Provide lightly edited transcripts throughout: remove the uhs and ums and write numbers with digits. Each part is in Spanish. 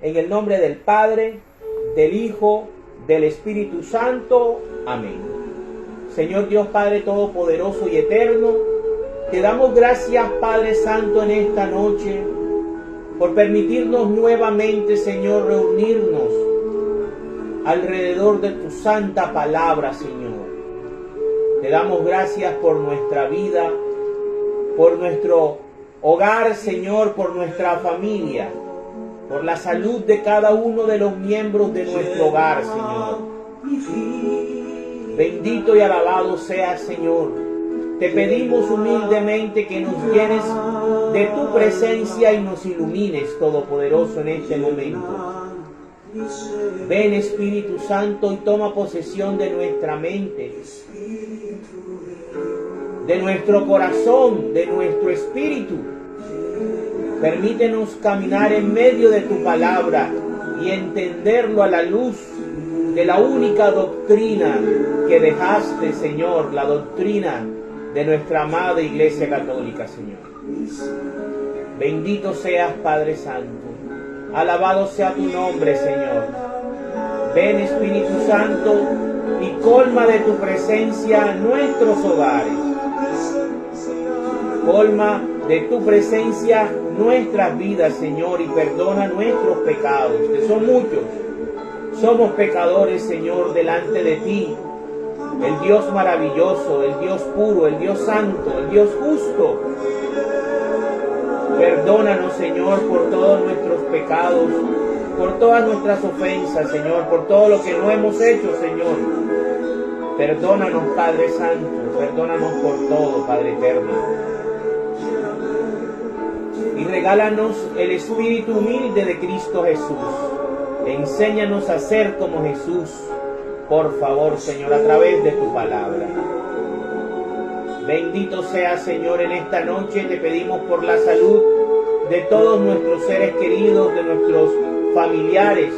En el nombre del Padre, del Hijo, del Espíritu Santo. Amén. Señor Dios Padre Todopoderoso y Eterno, te damos gracias, Padre Santo, en esta noche, por permitirnos nuevamente, Señor, reunirnos alrededor de tu santa palabra, Señor. Te damos gracias por nuestra vida, por nuestro hogar, Señor, por nuestra familia, por la salud de cada uno de los miembros de nuestro hogar, Señor. Bendito y alabado seas, Señor. Te pedimos humildemente que nos llenes de tu presencia y nos ilumines, Todopoderoso, en este momento. Ven, Espíritu Santo, y toma posesión de nuestra mente, de nuestro corazón, de nuestro espíritu. Permítenos caminar en medio de tu palabra y entenderlo a la luz de la única doctrina que dejaste, Señor, la doctrina de nuestra amada Iglesia Católica, Señor. Bendito seas, Padre Santo. Alabado sea tu nombre, Señor. Ven, Espíritu Santo, y colma de tu presencia nuestros hogares. Colma de tu presencia nuestras vidas, Señor, y perdona nuestros pecados, que son muchos. Somos pecadores, Señor, delante de ti, el Dios maravilloso, el Dios puro, el Dios santo, el Dios justo. Perdónanos, Señor, por todos nuestros pecados, por todas nuestras ofensas, Señor, por todo lo que no hemos hecho, Señor. Perdónanos, Padre Santo, perdónanos por todo, Padre Eterno. Y regálanos el espíritu humilde de Cristo Jesús. Enséñanos a ser como Jesús, por favor, Señor, a través de tu palabra. Bendito sea, Señor, en esta noche te pedimos por la salud de todos nuestros seres queridos, de nuestros familiares,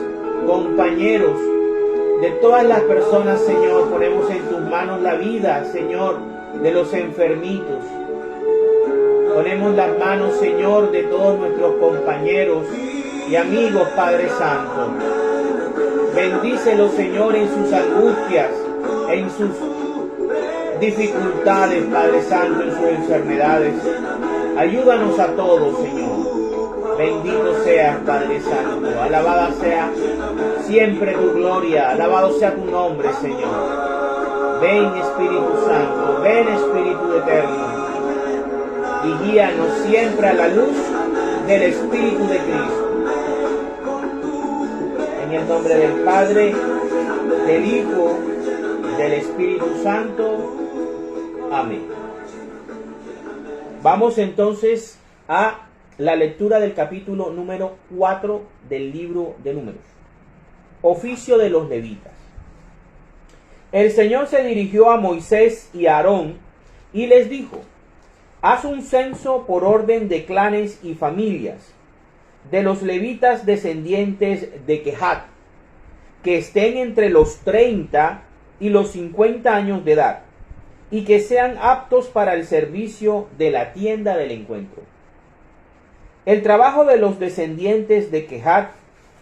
compañeros, de todas las personas, Señor. Ponemos en tus manos la vida, Señor, de los enfermitos. Ponemos las manos, Señor, de todos nuestros compañeros y amigos, Padre Santo. Bendícelos, Señor, en sus angustias, en sus dificultades, Padre Santo, en sus enfermedades. Ayúdanos a todos, Señor. Bendito seas, Padre Santo. Alabada sea siempre tu gloria. Alabado sea tu nombre, Señor. Ven, Espíritu Santo. Ven, Espíritu Eterno. Y guíanos siempre a la luz del Espíritu de Cristo. En el nombre del Padre, del Hijo, del Espíritu Santo. Amén. Vamos entonces a la lectura del capítulo número 4 del libro de Números. Oficio de los levitas. El Señor se dirigió a Moisés y a Aarón y les dijo: haz un censo por orden de clanes y familias de los levitas descendientes de Kehat, que estén entre los 30 y los 50 años de edad, y que sean aptos para el servicio de la tienda del encuentro. El trabajo de los descendientes de Kehat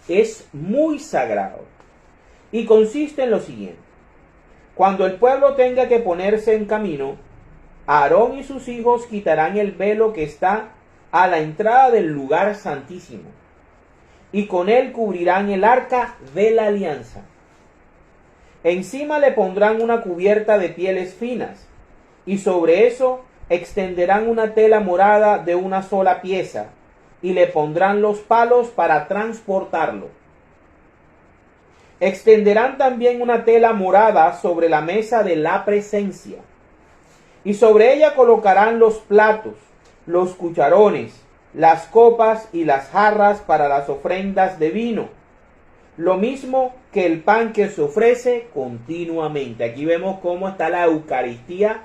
es muy sagrado, y consiste en lo siguiente: cuando el pueblo tenga que ponerse en camino, Aarón y sus hijos quitarán el velo que está a la entrada del lugar santísimo, y con él cubrirán el arca de la alianza. Encima le pondrán una cubierta de pieles finas, y sobre eso extenderán una tela morada de una sola pieza, y le pondrán los palos para transportarlo. Extenderán también una tela morada sobre la mesa de la presencia, y sobre ella colocarán los platos, los cucharones, las copas y las jarras para las ofrendas de vino, lo mismo que el pan que se ofrece continuamente. Aquí vemos cómo está la Eucaristía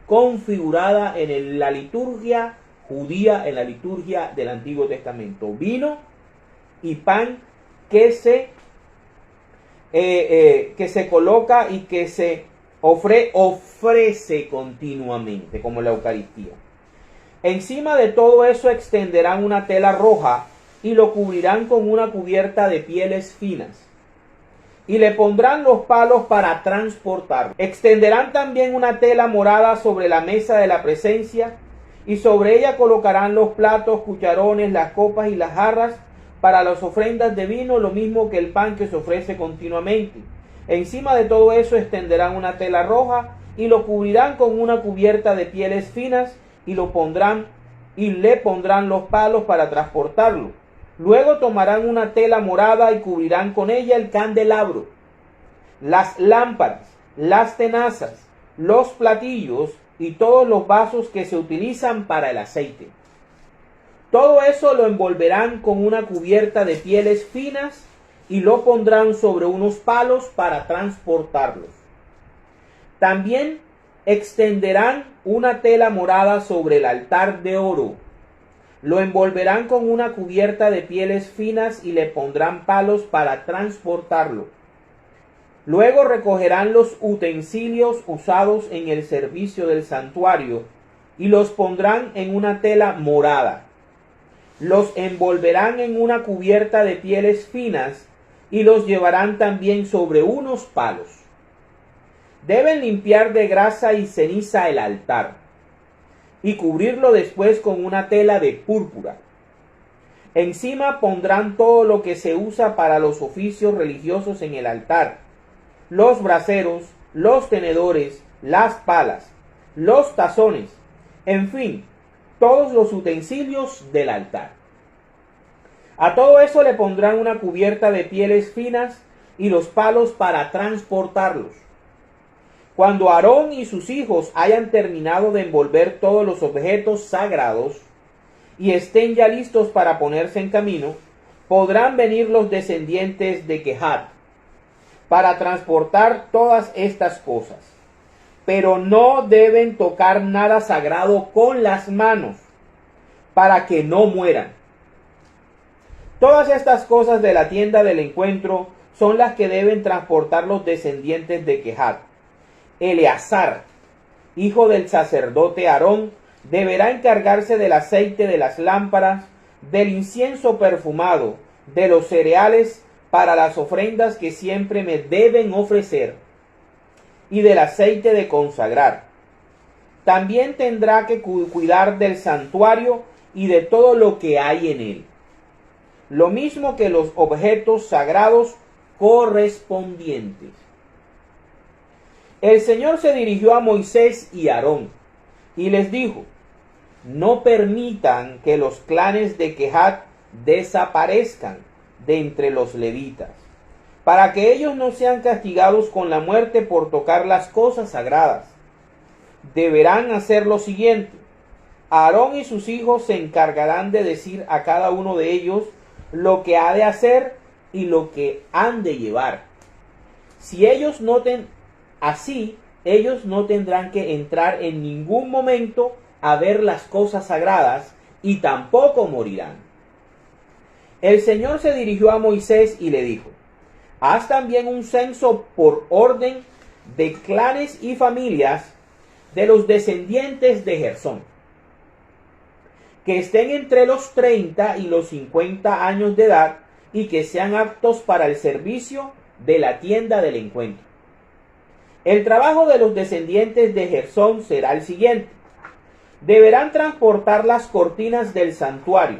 configurada en la liturgia judía, en la liturgia del Antiguo Testamento. Vino y pan que se coloca y que se ofrece continuamente, como la Eucaristía. Encima de todo eso extenderán una tela roja y lo cubrirán con una cubierta de pieles finas. Y le pondrán los palos para transportarlo. Extenderán también una tela morada sobre la mesa de la presencia, y sobre ella colocarán los platos, cucharones, las copas y las jarras para las ofrendas de vino, lo mismo que el pan que se ofrece continuamente. Encima de todo eso extenderán una tela roja y lo cubrirán con una cubierta de pieles finas y le pondrán los palos para transportarlo. Luego tomarán una tela morada y cubrirán con ella el candelabro, las lámparas, las tenazas, los platillos y todos los vasos que se utilizan para el aceite. Todo eso lo envolverán con una cubierta de pieles finas y lo pondrán sobre unos palos para transportarlos. También extenderán una tela morada sobre el altar de oro. Lo envolverán con una cubierta de pieles finas y le pondrán palos para transportarlo. Luego recogerán los utensilios usados en el servicio del santuario y los pondrán en una tela morada. Los envolverán en una cubierta de pieles finas y los llevarán también sobre unos palos. Deben limpiar de grasa y ceniza el altar y cubrirlo después con una tela de púrpura. Encima pondrán todo lo que se usa para los oficios religiosos en el altar: los braseros, los tenedores, las palas, los tazones, en fin, todos los utensilios del altar. A todo eso le pondrán una cubierta de pieles finas y los palos para transportarlos. Cuando Aarón y sus hijos hayan terminado de envolver todos los objetos sagrados y estén ya listos para ponerse en camino, podrán venir los descendientes de Kehat para transportar todas estas cosas. Pero no deben tocar nada sagrado con las manos, para que no mueran. Todas estas cosas de la tienda del encuentro son las que deben transportar los descendientes de Kehat. Eleazar, hijo del sacerdote Aarón, deberá encargarse del aceite de las lámparas, del incienso perfumado, de los cereales para las ofrendas que siempre me deben ofrecer, y del aceite de consagrar. También tendrá que cuidar del santuario y de todo lo que hay en él, lo mismo que los objetos sagrados correspondientes. El Señor se dirigió a Moisés y Aarón y les dijo: no permitan que los clanes de Kehat desaparezcan de entre los levitas, para que ellos no sean castigados con la muerte por tocar las cosas sagradas. Deberán hacer lo siguiente: Aarón y sus hijos se encargarán de decir a cada uno de ellos lo que ha de hacer y lo que han de llevar. Si ellos noten así, ellos no tendrán que entrar en ningún momento a ver las cosas sagradas y tampoco morirán. El Señor se dirigió a Moisés y le dijo: haz también un censo por orden de clanes y familias de los descendientes de Gersón, que estén entre los 30 y los 50 años de edad y que sean aptos para el servicio de la tienda del encuentro. El trabajo de los descendientes de Gersón será el siguiente: deberán transportar las cortinas del santuario,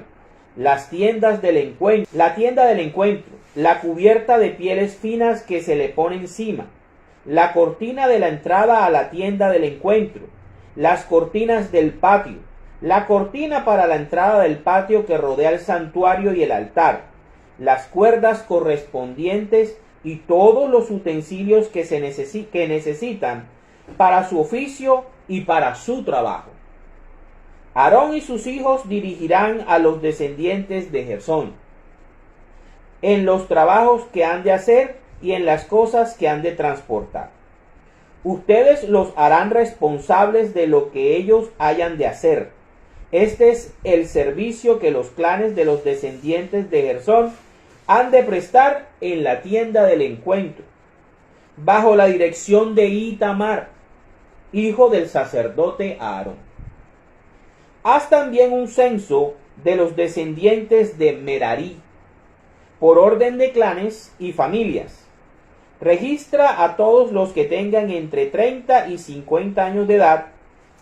las tiendas del encuentro, la tienda del encuentro, la cubierta de pieles finas que se le pone encima, la cortina de la entrada a la tienda del encuentro, las cortinas del patio, la cortina para la entrada del patio que rodea el santuario y el altar, las cuerdas correspondientes y todos los utensilios que necesitan para su oficio y para su trabajo. Aarón y sus hijos dirigirán a los descendientes de Gersón en los trabajos que han de hacer y en las cosas que han de transportar. Ustedes los harán responsables de lo que ellos hayan de hacer. Este es el servicio que los clanes de los descendientes de Gersón han de prestar en la tienda del encuentro, bajo la dirección de Itamar, hijo del sacerdote Aarón. Haz también un censo de los descendientes de Merari, por orden de clanes y familias. Registra a todos los que tengan entre 30 y 50 años de edad,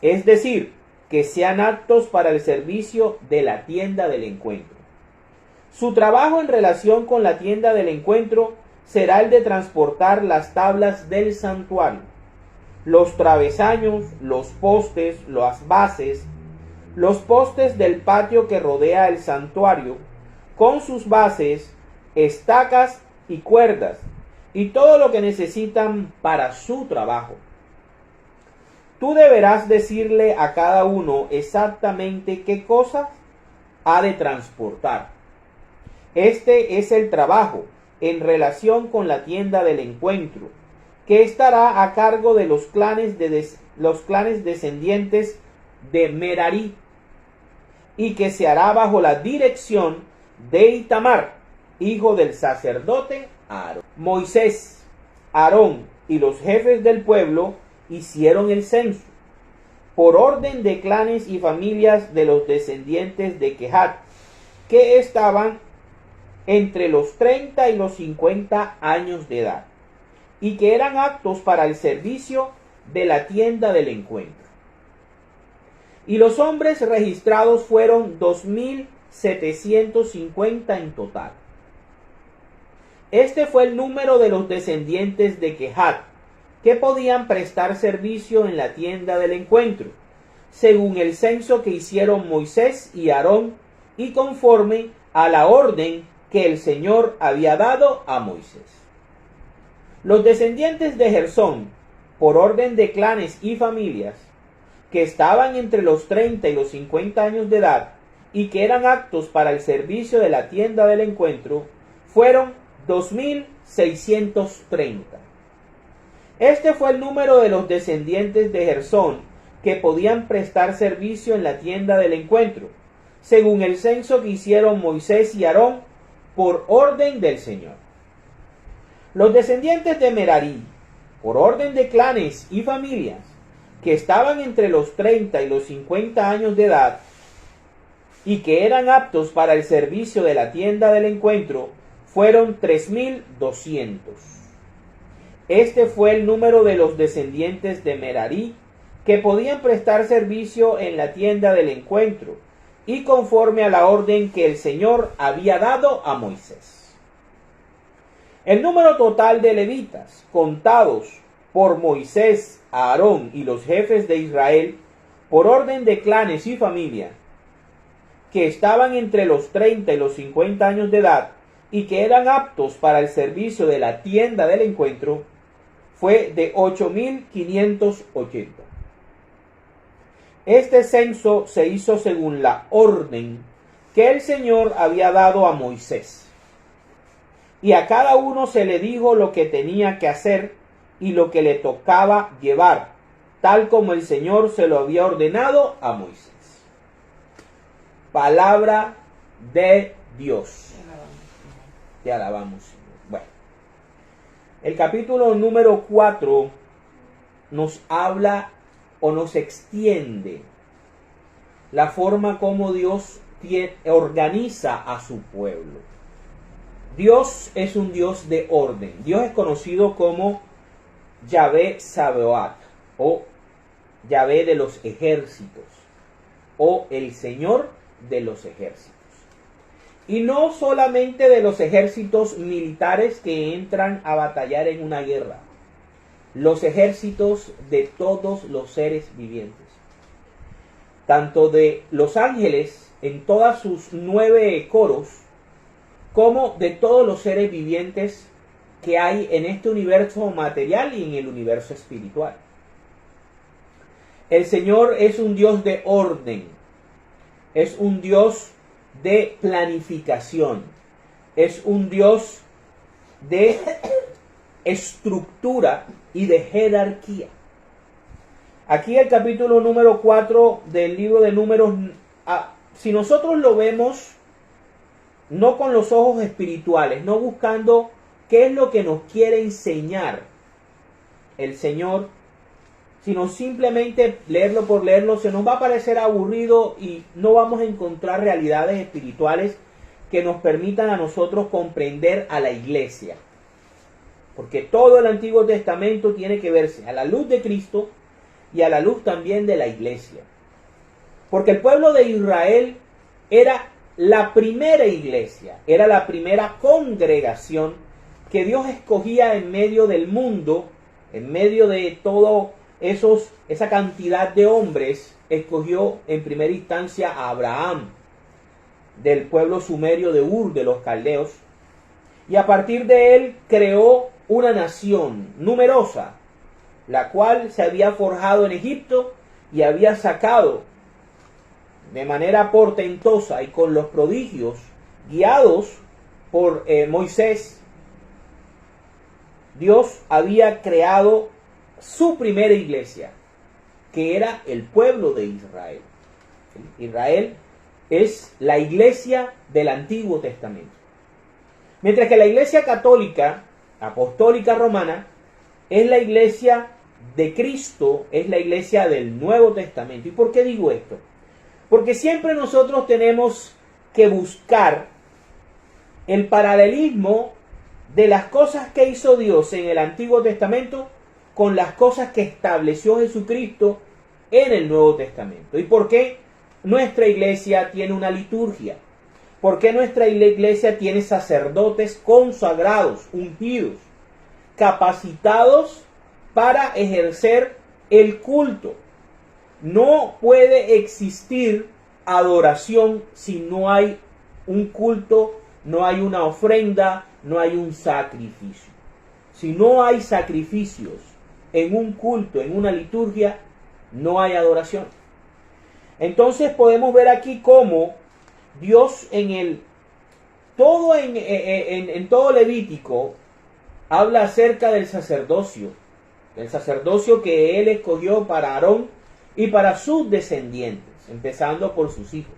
es decir, que sean aptos para el servicio de la tienda del encuentro. Su trabajo en relación con la tienda del encuentro será el de transportar las tablas del santuario, los travesaños, los postes, las bases, los postes del patio que rodea el santuario, con sus bases, estacas y cuerdas, y todo lo que necesitan para su trabajo. Tú deberás decirle a cada uno exactamente qué cosas ha de transportar. Este es el trabajo en relación con la tienda del encuentro, que estará a cargo de los clanes descendientes de Merari, y que se hará bajo la dirección de Itamar, hijo del sacerdote Aarón. Moisés, Aarón y los jefes del pueblo hicieron el censo, por orden de clanes y familias de los descendientes de Kehat, que estaban entre los 30 y los 50 años de edad, y que eran aptos para el servicio de la tienda del encuentro. Y los hombres registrados fueron 2.750 en total. Este fue el número de los descendientes de Kehat, que podían prestar servicio en la tienda del encuentro, según el censo que hicieron Moisés y Aarón, y conforme a la orden que el Señor había dado a Moisés. Los descendientes de Gersón, por orden de clanes y familias, que estaban entre los 30 y los 50 años de edad, y que eran aptos para el servicio de la tienda del encuentro, fueron 2.630. Este fue el número de los descendientes de Gersón que podían prestar servicio en la tienda del encuentro, según el censo que hicieron Moisés y Aarón por orden del Señor. Los descendientes de Merari, por orden de clanes y familias, que estaban entre los 30 y los 50 años de edad, y que eran aptos para el servicio de la tienda del encuentro, fueron 3.200. Este fue el número de los descendientes de Merari que podían prestar servicio en la tienda del encuentro, y conforme a la orden que el Señor había dado a Moisés. El número total de levitas, contados por Moisés, Aarón y los jefes de Israel, por orden de clanes y familia, que estaban entre los 30 y los 50 años de edad, y que eran aptos para el servicio de la tienda del encuentro, fue de 8.580. Este censo se hizo según la orden que el Señor había dado a Moisés. Y a cada uno se le dijo lo que tenía que hacer y lo que le tocaba llevar, tal como el Señor se lo había ordenado a Moisés. Palabra de Dios. Te alabamos, Señor. Bueno, el capítulo número 4 nos habla o nos extiende la forma como Dios organiza a su pueblo. Dios es un Dios de orden. Dios es conocido como Yahvé Sabaoth, o Yahvé de los ejércitos, o el Señor de los ejércitos. Y no solamente de los ejércitos militares que entran a batallar en una guerra, los ejércitos de todos los seres vivientes, tanto de los ángeles en todas sus 9 coros, como de todos los seres vivientes que hay en este universo material y en el universo espiritual. El Señor es un Dios de orden, es un Dios de planificación, es un Dios de estructura y de jerarquía. Aquí el capítulo número 4 del libro de Números, si nosotros lo vemos no con los ojos espirituales, no buscando qué es lo que nos quiere enseñar el Señor, sino simplemente leerlo por leerlo, se nos va a parecer aburrido y no vamos a encontrar realidades espirituales que nos permitan a nosotros comprender a la iglesia. Porque todo el Antiguo Testamento tiene que verse a la luz de Cristo y a la luz también de la iglesia. Porque el pueblo de Israel era la primera iglesia, era la primera congregación que Dios escogía en medio del mundo, en medio de todo esa cantidad de hombres. Escogió en primera instancia a Abraham, del pueblo sumerio de Ur, de los caldeos, y a partir de él creó una nación numerosa, la cual se había forjado en Egipto y había sacado de manera portentosa y con los prodigios, guiados por Moisés. Dios había creado su primera iglesia, que era el pueblo de Israel. Israel es la iglesia del Antiguo Testamento. Mientras que la iglesia católica, apostólica romana, es la iglesia de Cristo, es la iglesia del Nuevo Testamento. ¿Y por qué digo esto? Porque siempre nosotros tenemos que buscar el paralelismo de las cosas que hizo Dios en el Antiguo Testamento con las cosas que estableció Jesucristo en el Nuevo Testamento. ¿Y por qué nuestra iglesia tiene una liturgia? ¿Por qué nuestra iglesia tiene sacerdotes consagrados, ungidos, capacitados para ejercer el culto? No puede existir adoración si no hay un culto, no hay una ofrenda, no hay un sacrificio. Si no hay sacrificios en un culto, en una liturgia, no hay adoración. Entonces podemos ver aquí cómo Dios en todo Levítico habla acerca del sacerdocio que él escogió para Aarón y para sus descendientes, empezando por sus hijos.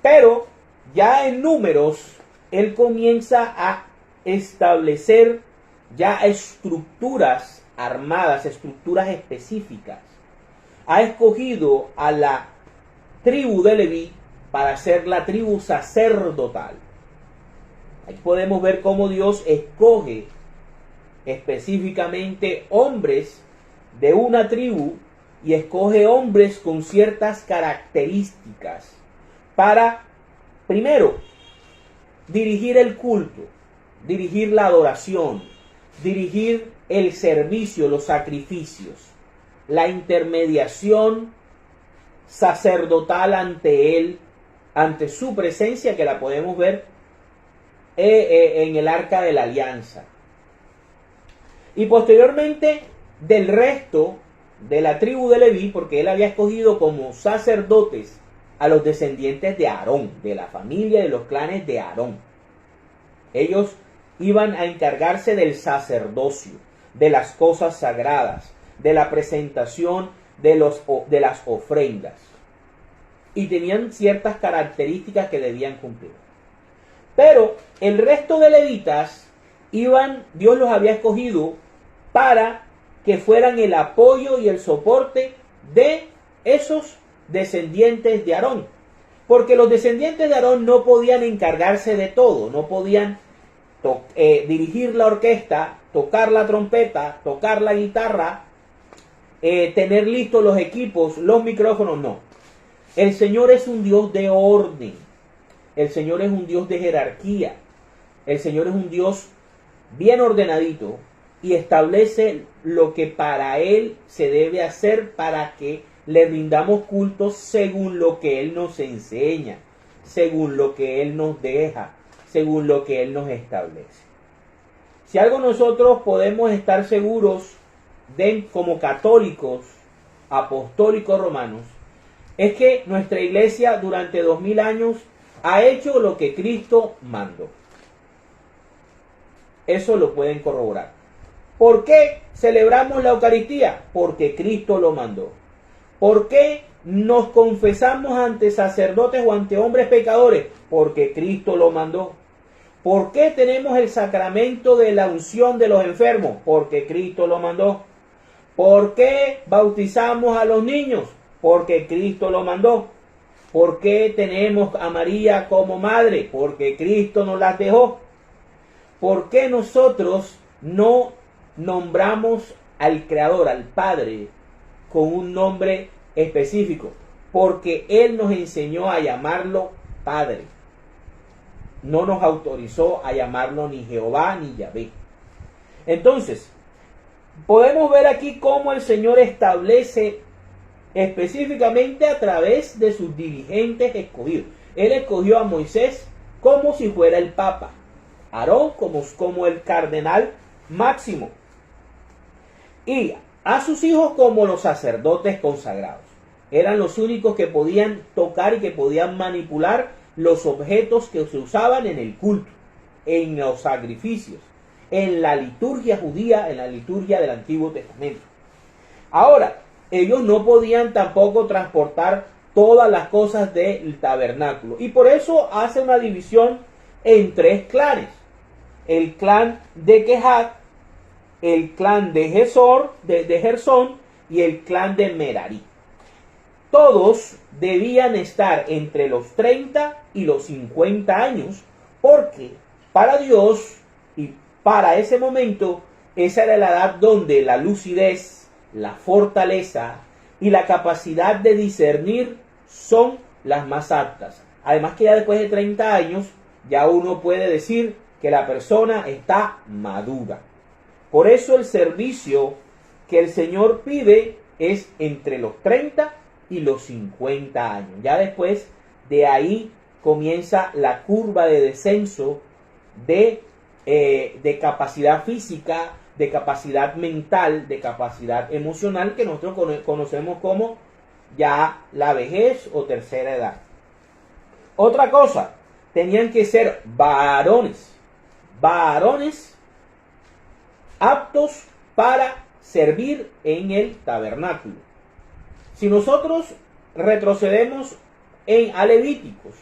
Pero ya en Números, él comienza a establecer ya estructuras armadas, estructuras específicas. Ha escogido a la tribu de Leví para ser la tribu sacerdotal. Aquí podemos ver cómo Dios escoge específicamente hombres de una tribu y escoge hombres con ciertas características para, primero, dirigir el culto, dirigir la adoración, dirigir el servicio, los sacrificios, la intermediación sacerdotal ante él, ante su presencia, que la podemos ver en el Arca de la Alianza. Y posteriormente del resto de la tribu de Leví, porque él había escogido como sacerdotes a los descendientes de Aarón, de la familia de los clanes de Aarón. Ellos iban a encargarse del sacerdocio, de las cosas sagradas, de la presentación de las ofrendas. Y tenían ciertas características que debían cumplir. Pero el resto de levitas Dios los había escogido para que fueran el apoyo y el soporte de esos descendientes de Aarón. Porque los descendientes de Aarón no podían encargarse de todo, no podían dirigir la orquesta, tocar la trompeta, tocar la guitarra, tener listos los equipos, los micrófonos, no. El Señor es un Dios de orden, el Señor es un Dios de jerarquía, el Señor es un Dios bien ordenadito y establece lo que para Él se debe hacer para que le rindamos culto según lo que Él nos enseña, según lo que Él nos deja, según lo que Él nos establece. Si algo nosotros podemos estar seguros de como católicos, apostólicos romanos, es que nuestra iglesia durante 2000 años ha hecho lo que Cristo mandó. Eso lo pueden corroborar. ¿Por qué celebramos la Eucaristía? Porque Cristo lo mandó. ¿Por qué nos confesamos ante sacerdotes o ante hombres pecadores? Porque Cristo lo mandó. ¿Por qué tenemos el sacramento de la unción de los enfermos? Porque Cristo lo mandó. ¿Por qué bautizamos a los niños? Porque Cristo lo mandó. ¿Por qué tenemos a María como madre? Porque Cristo nos las dejó. ¿Por qué nosotros no nombramos al Creador, al Padre, con un nombre específico? Porque Él nos enseñó a llamarlo Padre. No nos autorizó a llamarlo ni Jehová ni Yahvé. Entonces, podemos ver aquí cómo el Señor establece específicamente a través de sus dirigentes escogidos. Él escogió a Moisés como si fuera el Papa, Aarón como el cardenal máximo, y a sus hijos como los sacerdotes consagrados. Eran los únicos que podían tocar y que podían manipular los objetos que se usaban en el culto, en los sacrificios, en la liturgia judía, en la liturgia del Antiguo Testamento. Ahora, ellos no podían tampoco transportar todas las cosas del tabernáculo. Y por eso hace una división en tres clanes. El clan de Kehat, el clan de Gersón y el clan de Merari. Todos debían estar entre los 30 y los 50 años, porque para Dios y para ese momento, esa era la edad donde la lucidez, la fortaleza y la capacidad de discernir son las más aptas. Además que ya después de 30 años, ya uno puede decir que la persona está madura. Por eso el servicio que el Señor pide es entre los 30 y los 50 años. Ya después de ahí comienza la curva de descenso de capacidad física, de capacidad mental, de capacidad emocional, que nosotros conocemos como ya la vejez o tercera edad. Otra cosa, tenían que ser varones aptos para servir en el tabernáculo. Si nosotros retrocedemos a Levíticos,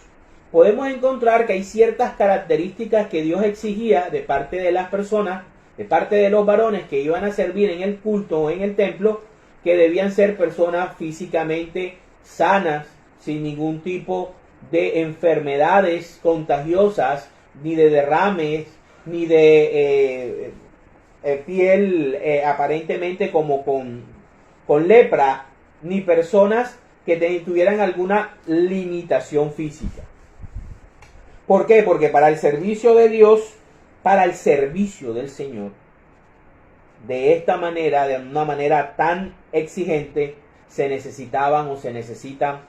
podemos encontrar que hay ciertas características que Dios exigía de parte de las personas, de parte de los varones que iban a servir en el culto o en el templo, que debían ser personas físicamente sanas, sin ningún tipo de enfermedades contagiosas, ni de derrames, ni de piel aparentemente como con lepra, ni personas que tuvieran alguna limitación física. ¿Por qué? Porque para el servicio de Dios, para el servicio del Señor, de esta manera, de una manera tan exigente, se necesitaban o se necesitan,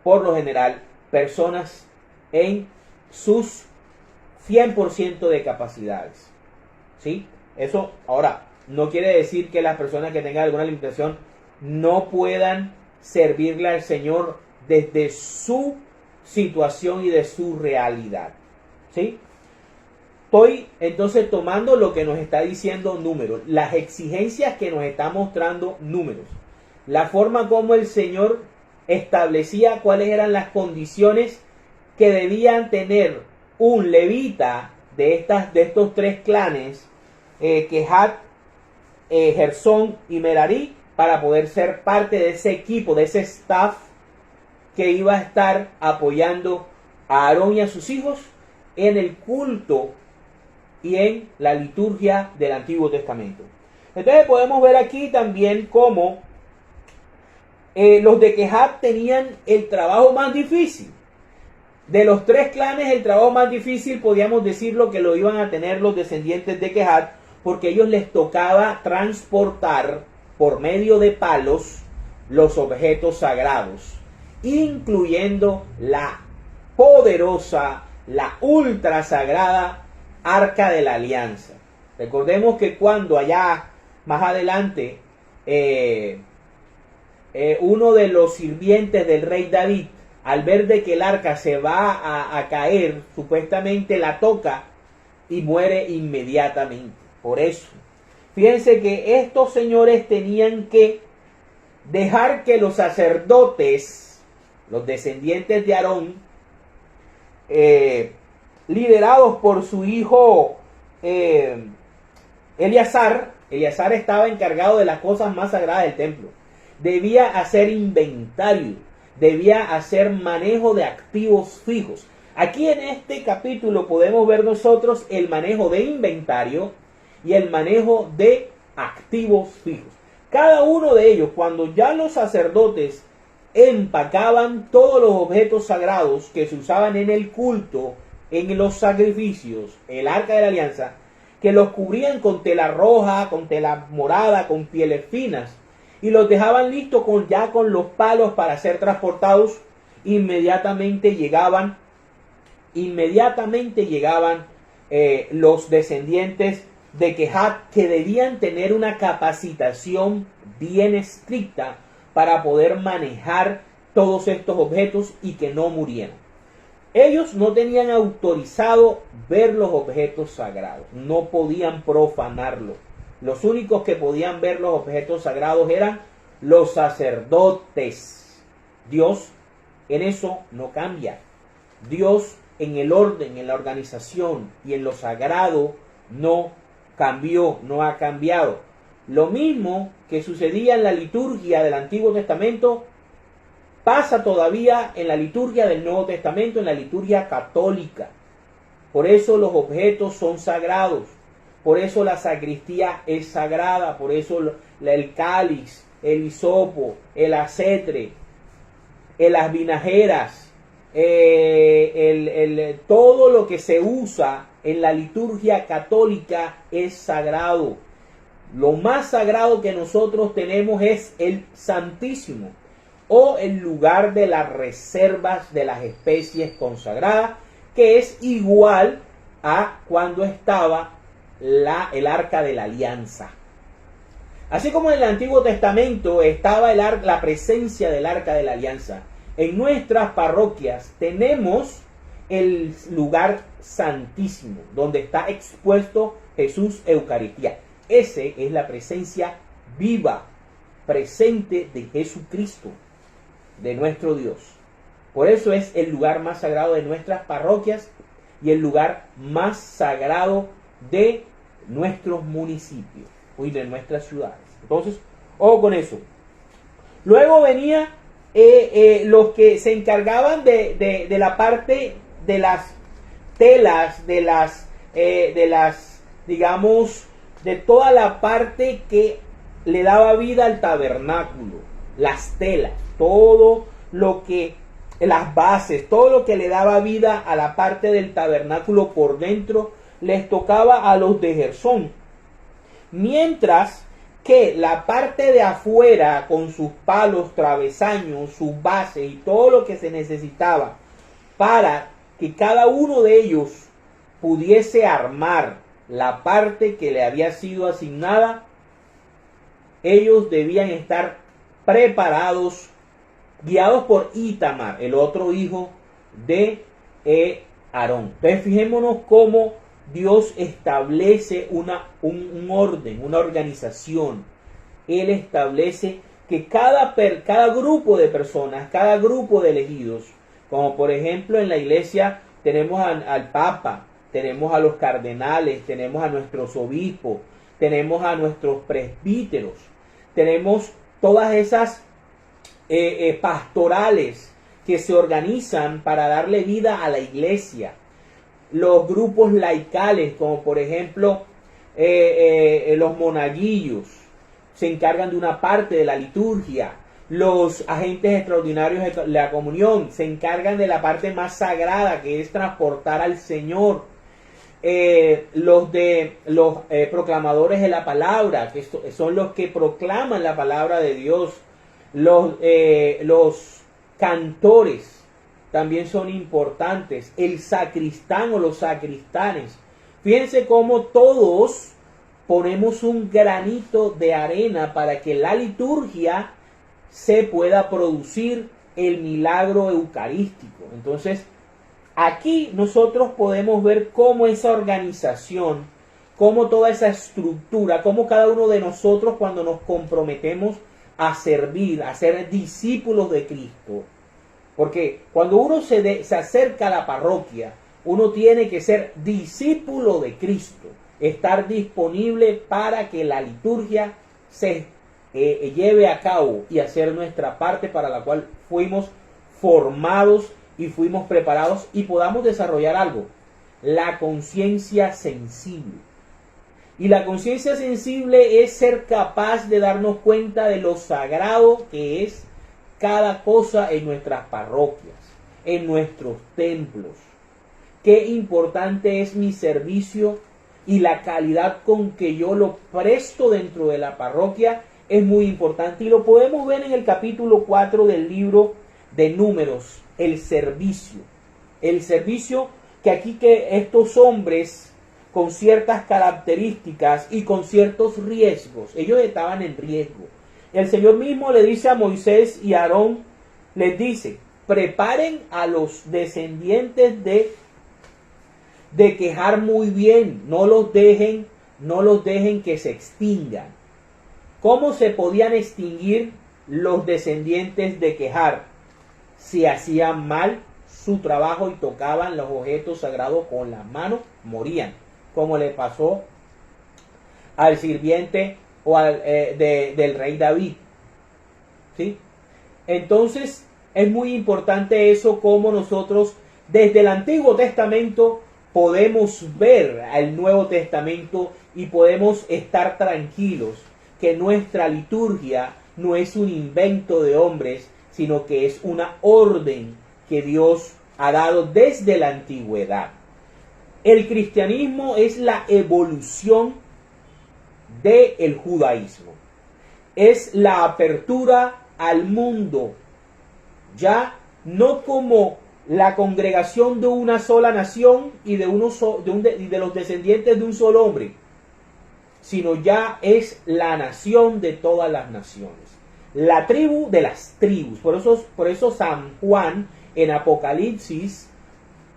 por lo general, personas en sus 100% de capacidades. ¿Sí? Eso, ahora, no quiere decir que las personas que tengan alguna limitación no puedan servirle al Señor desde su situación y de su realidad. ¿Sí? Estoy entonces tomando lo que nos está diciendo Números, las exigencias que nos está mostrando Números, la forma como el Señor establecía cuáles eran las condiciones que debían tener un levita de estos tres clanes, Kehat, Gersón y Merari, para poder ser parte de ese equipo, de ese staff que iba a estar apoyando a Aarón y a sus hijos en el culto y en la liturgia del Antiguo Testamento. Entonces podemos ver aquí también cómo los de Kehat tenían el trabajo más difícil. De los tres clanes, el trabajo más difícil podíamos decirlo que lo iban a tener los descendientes de Kehat, porque a ellos les tocaba transportar por medio de palos los objetos sagrados, incluyendo la poderosa, la ultra sagrada Arca de la Alianza. Recordemos que cuando allá más adelante uno de los sirvientes del rey David, al ver de que el arca se va a caer, supuestamente la toca y muere inmediatamente. Por eso, fíjense que estos señores tenían que dejar que los sacerdotes, los descendientes de Aarón, liderados por su hijo Eleazar, Eleazar estaba encargado de las cosas más sagradas del templo. Debía hacer inventario, debía hacer manejo de activos fijos. Aquí en este capítulo podemos ver nosotros el manejo de inventario y el manejo de activos fijos. Cada uno de ellos, cuando ya los sacerdotes empacaban todos los objetos sagrados que se usaban en el culto, en los sacrificios, el arca de la alianza, que los cubrían con tela roja, con tela morada, con pieles finas, y los dejaban listos ya con los palos para ser transportados, inmediatamente llegaban los descendientes de Kehat, que debían tener una capacitación bien estricta para poder manejar todos estos objetos y que no murieran. Ellos no tenían autorizado ver los objetos sagrados, no podían profanarlos. Los únicos que podían ver los objetos sagrados eran los sacerdotes. Dios en eso no cambia. Dios en el orden, en la organización y en lo sagrado no cambió, no ha cambiado. Lo mismo que sucedía en la liturgia del Antiguo Testamento pasa todavía en la liturgia del Nuevo Testamento, en la liturgia católica. Por eso los objetos son sagrados. Por eso la sacristía es sagrada. Por eso el cáliz, el hisopo, el acetre, las vinajeras, todo lo que se usa en la liturgia católica es sagrado. Lo más sagrado que nosotros tenemos es el Santísimo, o el lugar de las reservas de las especies consagradas, que es igual a cuando estaba el arca de la alianza. Así como en el Antiguo Testamento estaba la presencia del arca de la alianza, en nuestras parroquias tenemos el lugar santísimo, donde está expuesto Jesús Eucaristía. Ese es la presencia viva, presente de Jesucristo, de nuestro Dios. Por eso es el lugar más sagrado de nuestras parroquias y el lugar más sagrado de nuestros municipios y de nuestras ciudades. Entonces, ojo con eso. Luego venía los que se encargaban de la parte de las telas, de las, digamos, de toda la parte que le daba vida al tabernáculo, las telas, todo lo que, las bases, todo lo que le daba vida a la parte del tabernáculo por dentro, les tocaba a los de Gersón. Mientras que la parte de afuera, con sus palos, travesaños, sus bases y todo lo que se necesitaba para que cada uno de ellos pudiese armar la parte que le había sido asignada, ellos debían estar preparados, guiados por Itamar, el otro hijo de Aarón. Entonces fijémonos cómo Dios establece un orden, una organización. Él establece que cada grupo de personas, cada grupo de elegidos, como por ejemplo en la iglesia tenemos al Papa, tenemos a los cardenales, tenemos a nuestros obispos, tenemos a nuestros presbíteros, tenemos todas esas pastorales que se organizan para darle vida a la iglesia. Los grupos laicales, como por ejemplo los monaguillos, se encargan de una parte de la liturgia. Los agentes extraordinarios de la comunión se encargan de la parte más sagrada, que es transportar al Señor. Los proclamadores de la palabra, que son los que proclaman la palabra de Dios. Los cantores también son importantes. El sacristán o los sacristanes. Fíjense cómo todos ponemos un granito de arena para que la liturgia se pueda producir el milagro eucarístico. Entonces, aquí nosotros podemos ver cómo esa organización, cómo toda esa estructura, cómo cada uno de nosotros cuando nos comprometemos a servir, a ser discípulos de Cristo. Porque cuando uno se acerca a la parroquia, uno tiene que ser discípulo de Cristo. estar disponible para que la liturgia se lleve a cabo y hacer nuestra parte para la cual fuimos formados y fuimos preparados y podamos desarrollar algo, la conciencia sensible. Y la conciencia sensible es ser capaz de darnos cuenta de lo sagrado que es cada cosa en nuestras parroquias, en nuestros templos. Qué importante es mi servicio y la calidad con que yo lo presto dentro de la parroquia es muy importante. Y lo podemos ver en el capítulo 4 del libro de Números, el servicio. El servicio que aquí que estos hombres con ciertas características y con ciertos riesgos, ellos estaban en riesgo. El Señor mismo le dice a Moisés y a Aarón, les dice, preparen a los descendientes de quejar muy bien, no los dejen que se extingan. ¿Cómo se podían extinguir los descendientes de quejar? Si hacían mal su trabajo y tocaban los objetos sagrados con las manos, morían, como le pasó al sirviente o del rey David. ¿Sí? Entonces es muy importante eso, como nosotros desde el Antiguo Testamento podemos ver al Nuevo Testamento y podemos estar tranquilos que nuestra liturgia no es un invento de hombres, sino que es una orden que Dios ha dado desde la antigüedad. El cristianismo es la evolución del judaísmo. Es la apertura al mundo, ya no como la congregación de una sola nación y de los descendientes de un solo hombre, sino ya es la nación de todas las naciones, la tribu de las tribus. Por eso San Juan en Apocalipsis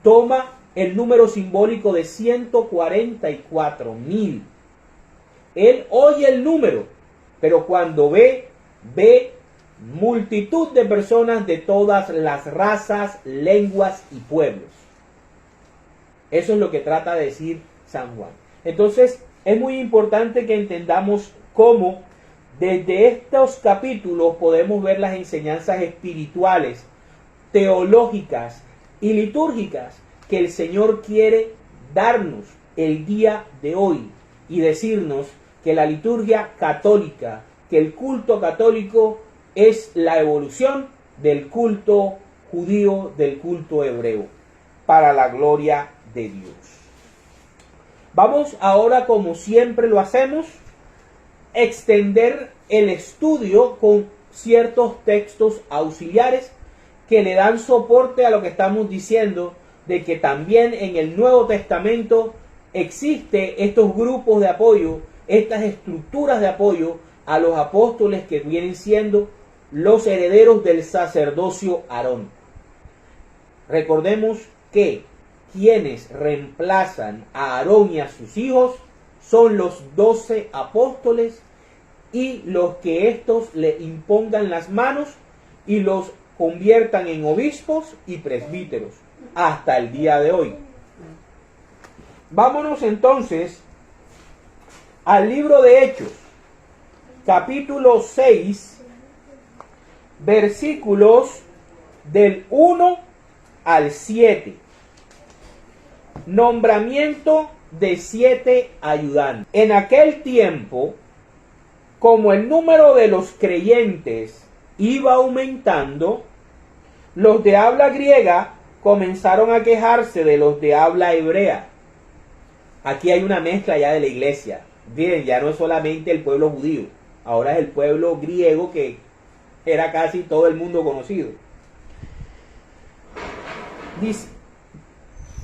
toma el número simbólico de 144,000. Él oye el número, pero cuando ve multitud de personas de todas las razas, lenguas y pueblos. Eso es lo que trata de decir San Juan. Entonces, es muy importante que entendamos cómo desde estos capítulos podemos ver las enseñanzas espirituales, teológicas y litúrgicas que el Señor quiere darnos el día de hoy y decirnos que la liturgia católica, que el culto católico es la evolución del culto judío, del culto hebreo, para la gloria de Dios. Vamos ahora, como siempre lo hacemos, extender el estudio con ciertos textos auxiliares que le dan soporte a lo que estamos diciendo, de que también en el Nuevo Testamento existe estos grupos de apoyo, estas estructuras de apoyo a los apóstoles que vienen siendo los herederos del sacerdocio arónico. Recordemos que quienes reemplazan a Aarón y a sus hijos son los 12 apóstoles y los que estos le impongan las manos y los conviertan en obispos y presbíteros hasta el día de hoy. Vámonos entonces al libro de Hechos, capítulo 6, versículos del 1 al 7. Nombramiento de 7 ayudantes. En aquel tiempo, como el número de los creyentes iba aumentando, los de habla griega comenzaron a quejarse de los de habla hebrea. Aquí hay una mezcla ya de la iglesia. Bien, ya no es solamente el pueblo judío, ahora es el pueblo griego, que era casi todo el mundo conocido. Dice,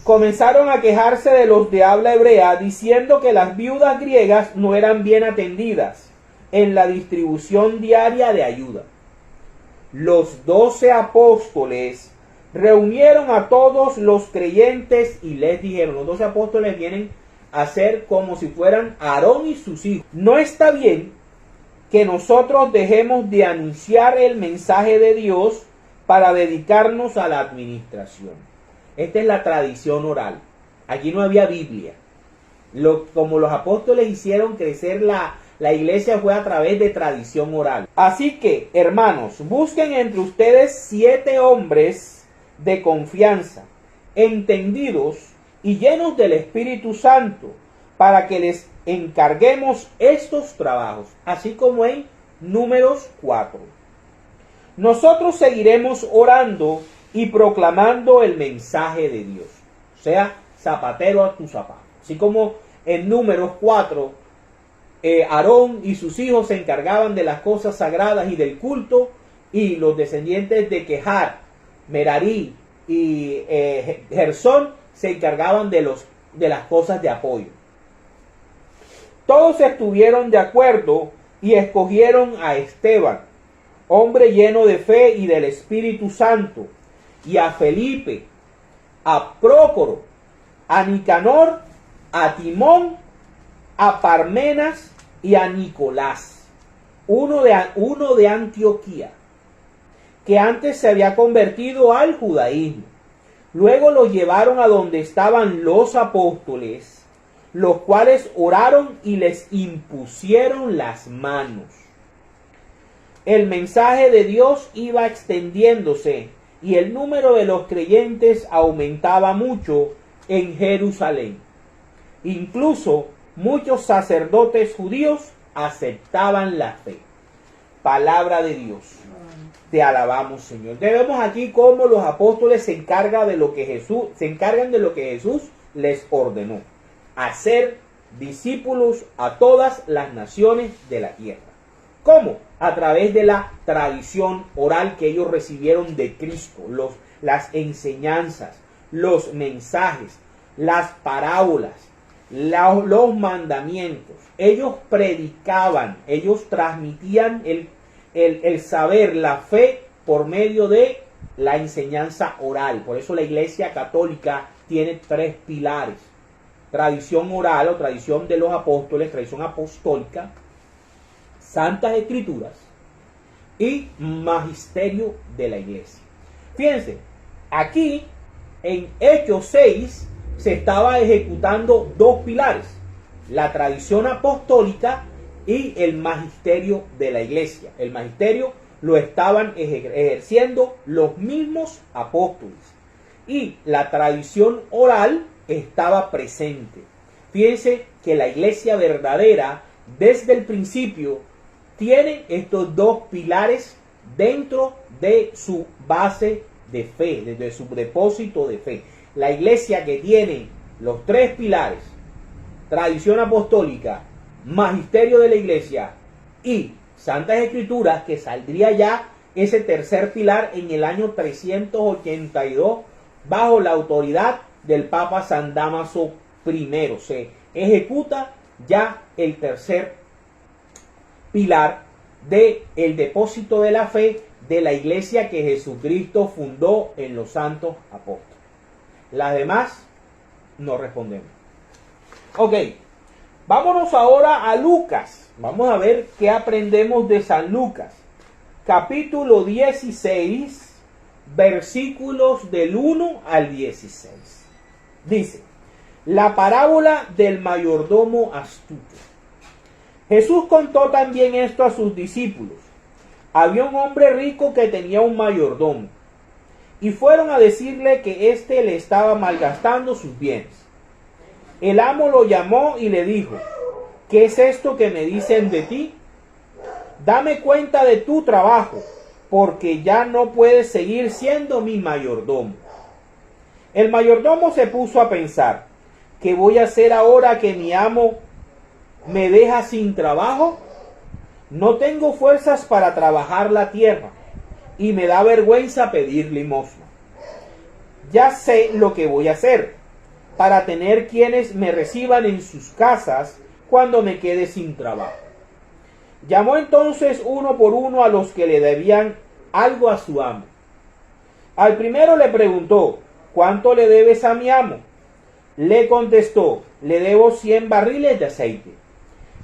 comenzaron a quejarse de los de habla hebrea, diciendo que las viudas griegas no eran bien atendidas en la distribución diaria de ayuda. Los 12 apóstoles reunieron a todos los creyentes y les dijeron, los 12 apóstoles vienen a ser como si fueran Aarón y sus hijos. No está bien que nosotros dejemos de anunciar el mensaje de Dios para dedicarnos a la administración. Esta es la tradición oral. Aquí no había Biblia. Como los apóstoles hicieron crecer la iglesia fue a través de tradición oral. Así que, hermanos, busquen entre ustedes 7 hombres de confianza, entendidos y llenos del Espíritu Santo, para que les encarguemos estos trabajos, así como en Números 4. Nosotros seguiremos orando y proclamando el mensaje de Dios. O sea, zapatero a tu zapato. Así como en Números 4, Aarón y sus hijos se encargaban de las cosas sagradas y del culto, y los descendientes de Quehat, Merarí y Gersón se encargaban de las cosas de apoyo. Todos estuvieron de acuerdo y escogieron a Esteban, hombre lleno de fe y del Espíritu Santo, y a Felipe, a Prócoro, a Nicanor, a Timón, a Parmenas y a Nicolás, uno de Antioquía, que antes se había convertido al judaísmo. Luego los llevaron a donde estaban los apóstoles, los cuales oraron y les impusieron las manos. El mensaje de Dios iba extendiéndose y el número de los creyentes aumentaba mucho en Jerusalén. Incluso muchos sacerdotes judíos aceptaban la fe. Palabra de Dios. Te alabamos, Señor. Vemos aquí cómo los apóstoles se encargan de lo que Jesús les ordenó: hacer discípulos a todas las naciones de la tierra. ¿Cómo? A través de la tradición oral que ellos recibieron de Cristo, las enseñanzas, los mensajes, las parábolas, los mandamientos. Ellos predicaban, ellos transmitían el saber, la fe, por medio de la enseñanza oral. Por eso la Iglesia Católica tiene 3 pilares: tradición oral o tradición de los apóstoles, tradición apostólica, Santas Escrituras y magisterio de la Iglesia. Fíjense, aquí en Hechos 6 se estaba ejecutando 2 pilares: la tradición apostólica y el magisterio de la Iglesia. El magisterio lo estaban ejerciendo los mismos apóstoles y la tradición oral estaba presente. Fíjense que la Iglesia verdadera desde el principio tiene estos 2 pilares dentro de su base de fe, desde su depósito de fe. La Iglesia que tiene los 3 pilares: tradición apostólica, magisterio de la Iglesia y Santas Escrituras, que saldría ya ese tercer pilar en el año 382 bajo la autoridad del Papa San Dámaso I. Se ejecuta ya el tercer pilar del depósito de la fe de la Iglesia que Jesucristo fundó en los santos apóstoles. Las demás no respondemos. Ok, vámonos ahora a Lucas. Vamos a ver qué aprendemos de San Lucas. Capítulo 16, versículos del 1 al 16. Dice: la parábola del mayordomo astuto. Jesús contó también esto a sus discípulos. Había un hombre rico que tenía un mayordomo, y fueron a decirle que éste le estaba malgastando sus bienes. El amo lo llamó y le dijo: ¿qué es esto que me dicen de ti? Dame cuenta de tu trabajo, porque ya no puedes seguir siendo mi mayordomo. El mayordomo se puso a pensar: ¿qué voy a hacer ahora que mi amo me deja sin trabajo? No tengo fuerzas para trabajar la tierra y me da vergüenza pedir limosna. Ya sé lo que voy a hacer para tener quienes me reciban en sus casas cuando me quede sin trabajo. Llamó entonces uno por uno a los que le debían algo a su amo. Al primero le preguntó: ¿cuánto le debes a mi amo? Le contestó: le debo 100 barriles de aceite.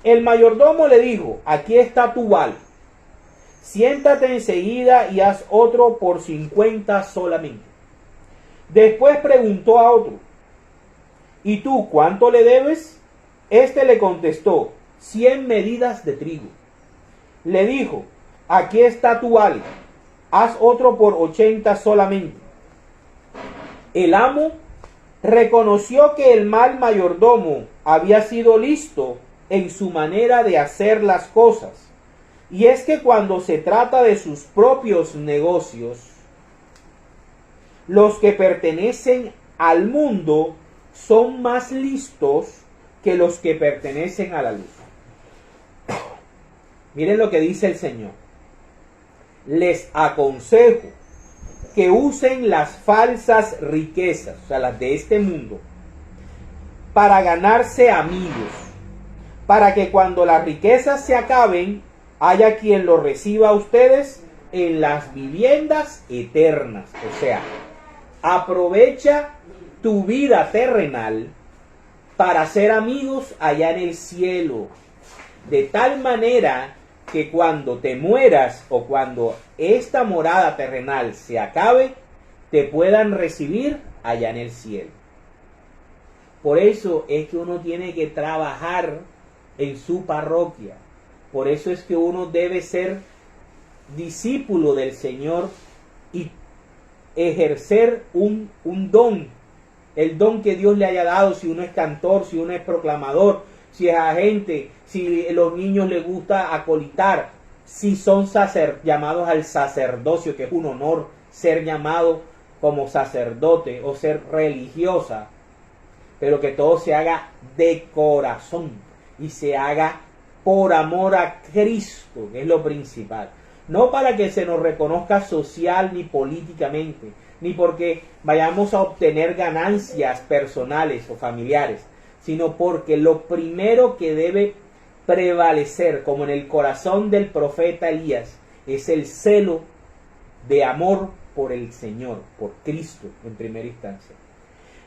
El mayordomo le dijo: aquí está tu vale. Siéntate enseguida y haz otro por 50 solamente. Después preguntó a otro: ¿y tú cuánto le debes? Este le contestó: 100 medidas de trigo. Le dijo: aquí está tu vale, haz otro por 80 solamente. El amo reconoció que el mal mayordomo había sido listo en su manera de hacer las cosas. Y es que cuando se trata de sus propios negocios, los que pertenecen al mundo son más listos que los que pertenecen a la luz. Miren lo que dice el Señor. Les aconsejo que usen las falsas riquezas, o sea, las de este mundo, para ganarse amigos, para que cuando las riquezas se acaben, haya quien los reciba a ustedes en las viviendas eternas. O sea, aprovecha tu vida terrenal para ser amigos allá en el cielo, de tal manera que cuando te mueras o cuando esta morada terrenal se acabe, te puedan recibir allá en el cielo. Por eso es que uno tiene que trabajar en su parroquia. Por eso es que uno debe ser discípulo del Señor y ejercer un don, el don que Dios le haya dado, si uno es cantor, si uno es proclamador, si es agente, si a los niños les gusta acolitar, si son llamados al sacerdocio, que es un honor ser llamado como sacerdote o ser religiosa, pero que todo se haga de corazón y se haga por amor a Cristo, que es lo principal. No para que se nos reconozca social ni políticamente, ni porque vayamos a obtener ganancias personales o familiares, sino porque lo primero que debe prevalecer, como en el corazón del profeta Elías, es el celo de amor por el Señor, por Cristo en primera instancia.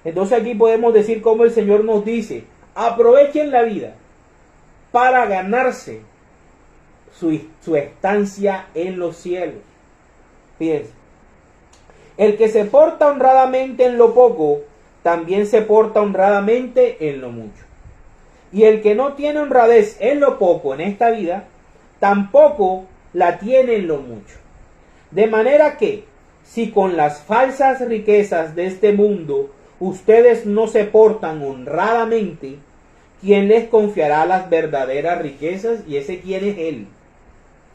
Entonces aquí podemos decir cómo el Señor nos dice: aprovechen la vida para ganarse su estancia en los cielos. Fíjense, el que se porta honradamente en lo poco, también se porta honradamente en lo mucho. Y el que no tiene honradez en lo poco en esta vida, tampoco la tiene en lo mucho. De manera que, si con las falsas riquezas de este mundo ustedes no se portan honradamente, ¿quién les confiará las verdaderas riquezas? Y ese quién es Él,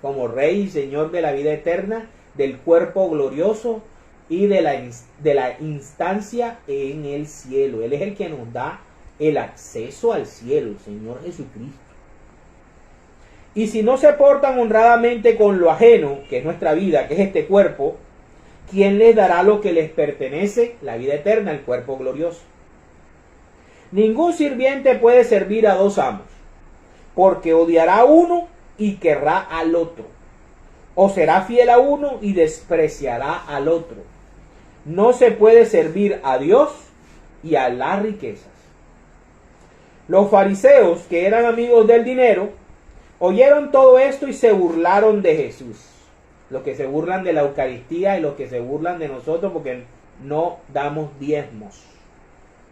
como Rey y Señor de la vida eterna, del cuerpo glorioso y de la instancia en el cielo. Él es el que nos da el acceso al cielo, el Señor Jesucristo. Y si no se portan honradamente con lo ajeno, que es nuestra vida, que es este cuerpo, ¿quién les dará lo que les pertenece? La vida eterna, el cuerpo glorioso. Ningún sirviente puede servir a dos amos, porque odiará a uno y querrá al otro, o será fiel a uno y despreciará al otro. No se puede servir a Dios y a las riquezas. Los fariseos, que eran amigos del dinero, oyeron todo esto y se burlaron de Jesús. Los que se burlan de la Eucaristía y los que se burlan de nosotros porque no damos diezmos,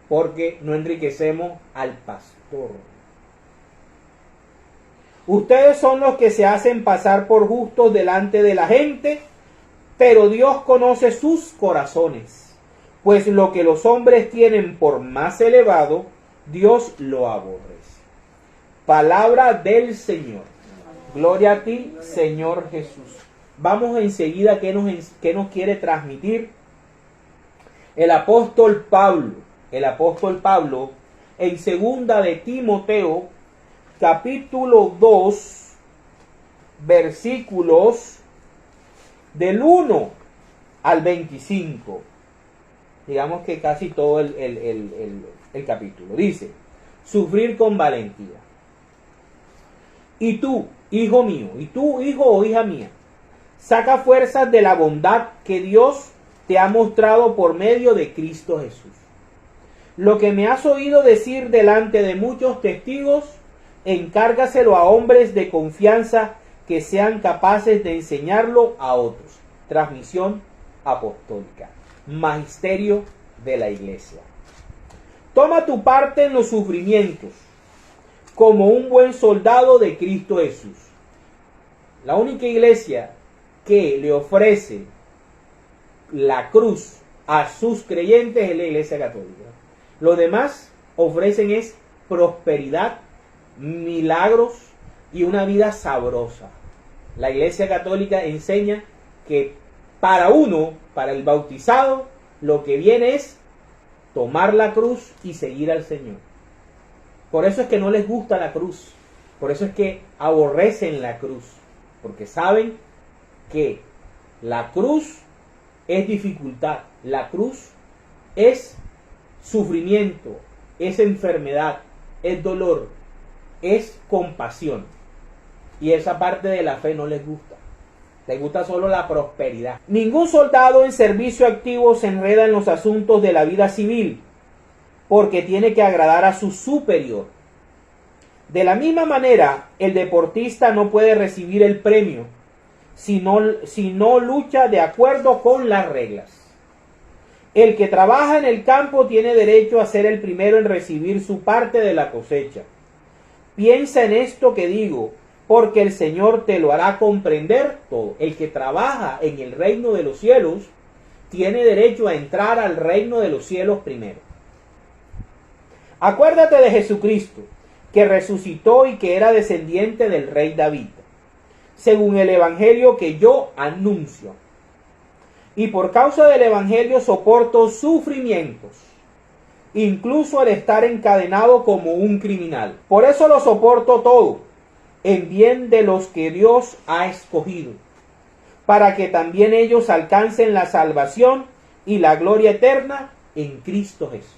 porque no enriquecemos al pastor. Ustedes son los que se hacen pasar por justos delante de la gente, pero Dios conoce sus corazones, pues lo que los hombres tienen por más elevado, Dios lo aborrece. Palabra del Señor. Gloria a ti, Señor Jesús. Vamos enseguida qué nos quiere transmitir el apóstol Pablo. El apóstol Pablo en segunda de Timoteo, capítulo 2, versículos del 1 al 25. Digamos que casi todo el capítulo. Dice: sufrir con valentía. Y tú, hijo mío, y tú, hijo o hija mía, saca fuerzas de la bondad que Dios te ha mostrado por medio de Cristo Jesús. Lo que me has oído decir delante de muchos testigos, encárgaselo a hombres de confianza que sean capaces de enseñarlo a otros. Transmisión apostólica. Magisterio de la Iglesia. Toma tu parte en los sufrimientos como un buen soldado de Cristo Jesús. La única iglesia que le ofrece la cruz a sus creyentes es la Iglesia Católica. Los demás ofrecen es prosperidad, milagros y una vida sabrosa. La Iglesia Católica enseña que para el bautizado, lo que viene es tomar la cruz y seguir al Señor. Por eso es que no les gusta la cruz. Por eso es que aborrecen la cruz. Porque saben que la cruz es dificultad. La cruz es sufrimiento, es enfermedad, es dolor, es compasión. Y esa parte de la fe no les gusta. Les gusta solo la prosperidad. Ningún soldado en servicio activo se enreda en los asuntos de la vida civil, porque tiene que agradar a su superior. De la misma manera, el deportista no puede recibir el premio si no lucha de acuerdo con las reglas. El que trabaja en el campo tiene derecho a ser el primero en recibir su parte de la cosecha. Piensa en esto que digo, porque el Señor te lo hará comprender todo. El que trabaja en el reino de los cielos tiene derecho a entrar al reino de los cielos primero. Acuérdate de Jesucristo, que resucitó y que era descendiente del rey David, según el evangelio que yo anuncio. Y por causa del evangelio soporto sufrimientos, incluso al estar encadenado como un criminal. Por eso lo soporto todo, en bien de los que Dios ha escogido, para que también ellos alcancen la salvación y la gloria eterna en Cristo Jesús.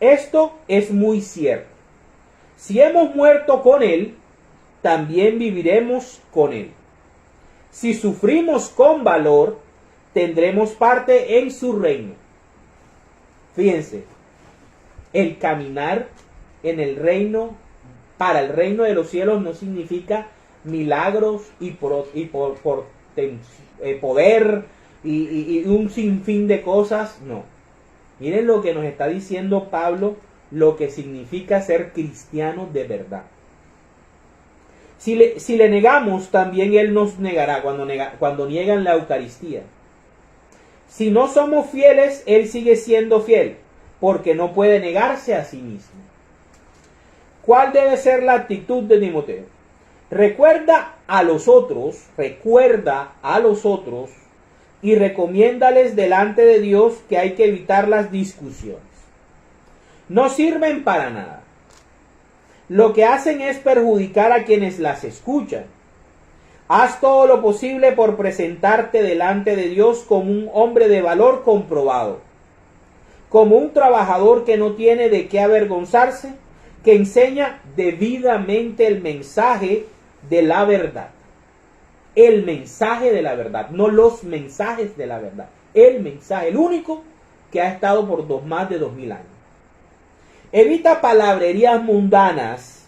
Esto es muy cierto. Si hemos muerto con Él, también viviremos con Él. Si sufrimos con valor, tendremos parte en su reino. Fíjense, el caminar en el reino, para el reino de los cielos, no significa milagros y poder y un sinfín de cosas, no. Miren lo que nos está diciendo Pablo, lo que significa ser cristianos de verdad. Si le negamos, también Él nos negará cuando niegan la Eucaristía. Si no somos fieles, Él sigue siendo fiel, porque no puede negarse a sí mismo. ¿Cuál debe ser la actitud de Timoteo? Recuerda a los otros y recomiéndales delante de Dios que hay que evitar las discusiones. No sirven para nada. Lo que hacen es perjudicar a quienes las escuchan. Haz todo lo posible por presentarte delante de Dios como un hombre de valor comprobado, como un trabajador que no tiene de qué avergonzarse, que enseña debidamente el mensaje de la verdad. El mensaje de la verdad, no los mensajes de la verdad. El mensaje, el único que ha estado por más de 2000 años. Evita palabrerías mundanas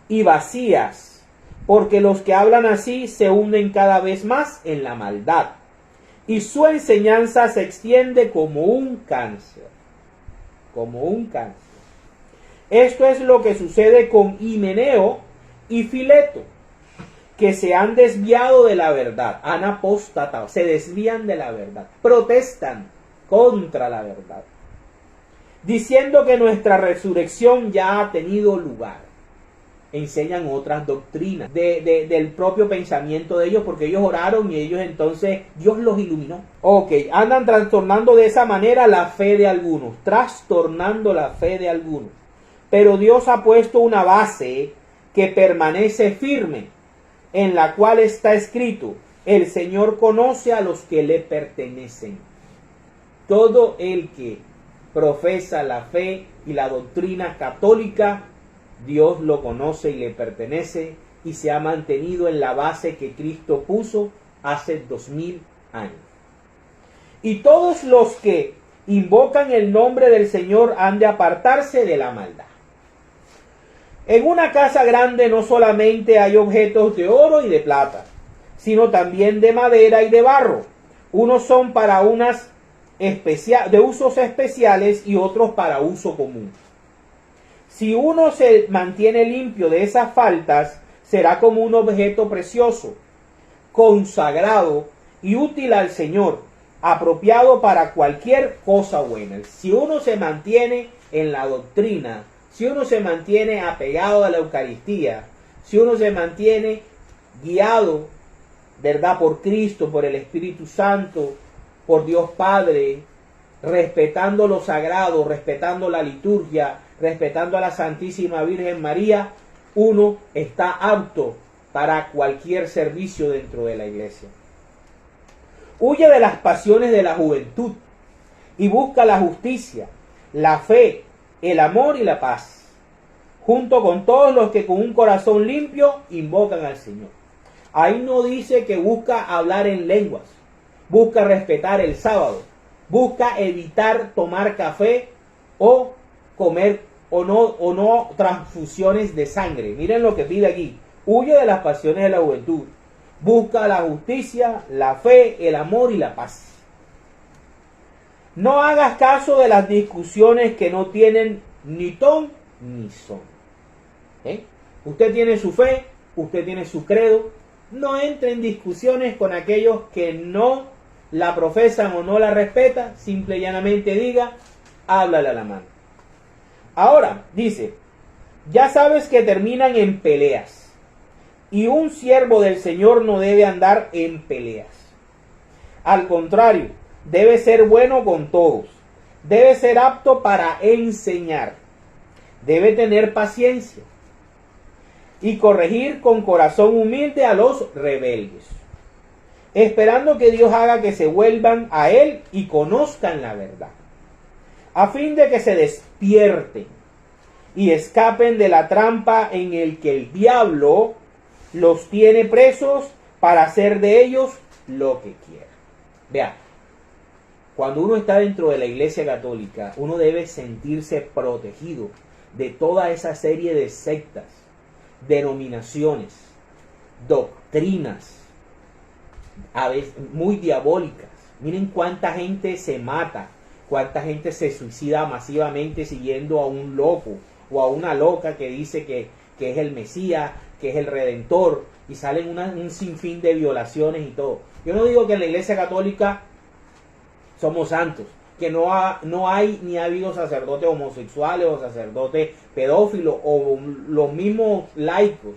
y vacías, porque los que hablan así se hunden cada vez más en la maldad, y su enseñanza se extiende como un cáncer. Como un cáncer. Esto es lo que sucede con Himeneo y Fileto, que se han desviado de la verdad, han apostatado, se desvían de la verdad, protestan contra la verdad, diciendo que nuestra resurrección ya ha tenido lugar. Enseñan otras doctrinas del propio pensamiento de ellos, porque ellos oraron y ellos entonces Dios los iluminó. Andan trastornando de esa manera la fe de algunos, pero Dios ha puesto una base que permanece firme, en la cual está escrito: el Señor conoce a los que le pertenecen. Todo el que profesa la fe y la doctrina católica, Dios lo conoce y le pertenece, y se ha mantenido en la base que Cristo puso hace 2000 años. Y todos los que invocan el nombre del Señor han de apartarse de la maldad. En una casa grande no solamente hay objetos de oro y de plata, sino también de madera y de barro. Unos son para de usos especiales y otros para uso común. Si uno se mantiene limpio de esas faltas, será como un objeto precioso, consagrado y útil al Señor, apropiado para cualquier cosa buena. Si uno se mantiene en la doctrina, si uno se mantiene apegado a la Eucaristía, si uno se mantiene guiado, ¿verdad?, por Cristo, por el Espíritu Santo, por Dios Padre, respetando lo sagrado, respetando la liturgia, respetando a la Santísima Virgen María, uno está apto para cualquier servicio dentro de la iglesia. Huye de las pasiones de la juventud y busca la justicia, la fe, el amor y la paz, junto con todos los que con un corazón limpio invocan al Señor. Ahí no dice que busca hablar en lenguas, busca respetar el sábado, busca evitar tomar café o comer o no transfusiones de sangre. Miren lo que pide aquí. Huye de las pasiones de la juventud. Busca la justicia, la fe, el amor y la paz. No hagas caso de las discusiones que no tienen ni ton ni son. Usted tiene su fe, usted tiene su credo. No entre en discusiones con aquellos que no la profesan o no la respetan. Simple y llanamente diga, háblale a la mano. Ahora, dice, ya sabes que terminan en peleas. Y un siervo del Señor no debe andar en peleas. Al contrario, debe ser bueno con todos. Debe ser apto para enseñar. Debe tener paciencia. Y corregir con corazón humilde a los rebeldes. Esperando que Dios haga que se vuelvan a Él y conozcan la verdad. A fin de que se despierten y escapen de la trampa en el que el diablo los tiene presos para hacer de ellos lo que quiera. Vean, cuando uno está dentro de la Iglesia Católica, uno debe sentirse protegido de toda esa serie de sectas, denominaciones, doctrinas, a veces muy diabólicas. Miren cuánta gente se mata, cuánta gente se suicida masivamente siguiendo a un loco o a una loca que dice que es el Mesías, que es el Redentor, y salen un sinfín de violaciones y todo. Yo no digo que en la Iglesia Católica somos santos, que no hay ni ha habido sacerdotes homosexuales o sacerdotes pedófilos o los mismos laicos,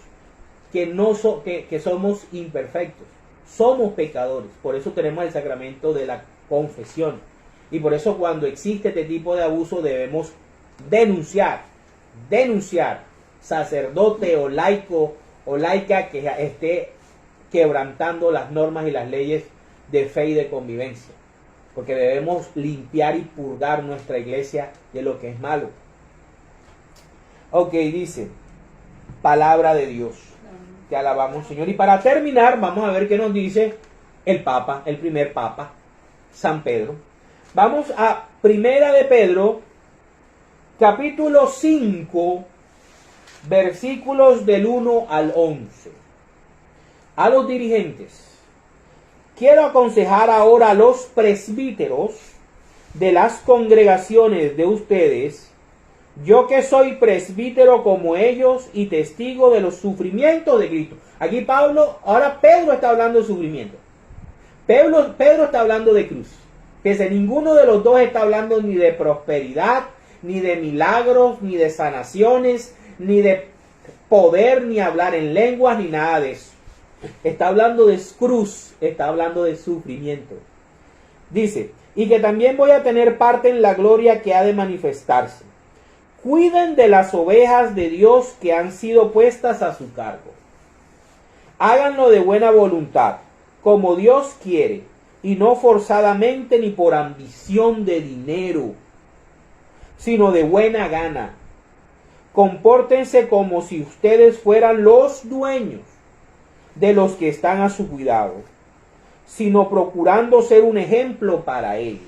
que somos imperfectos, somos pecadores. Por eso tenemos el sacramento de la confesión, y por eso cuando existe este tipo de abuso debemos denunciar sacerdote o laico o laica que esté quebrantando las normas y las leyes de fe y de convivencia, porque debemos limpiar y purgar nuestra iglesia de lo que es malo. Ok, dice, palabra de Dios, te alabamos, Señor. Y para terminar, vamos a ver qué nos dice el Papa, el primer Papa, San Pedro. Vamos a Primera de Pedro, capítulo 5, versículos del 1 al 11. A los dirigentes, quiero aconsejar ahora a los presbíteros de las congregaciones de ustedes, yo que soy presbítero como ellos y testigo de los sufrimientos de Cristo. Aquí Pedro está hablando de sufrimiento. Pedro está hablando de cruz. Que ninguno de los dos está hablando ni de prosperidad, ni de milagros, ni de sanaciones, ni de poder, ni hablar en lenguas, ni nada de eso. Está hablando de cruz, está hablando de sufrimiento. Dice, y que también voy a tener parte en la gloria que ha de manifestarse. Cuiden de las ovejas de Dios que han sido puestas a su cargo. Háganlo de buena voluntad, como Dios quiere, y no forzadamente ni por ambición de dinero, sino de buena gana. Compórtense como si ustedes fueran los dueños de los que están a su cuidado, sino procurando ser un ejemplo para ellos.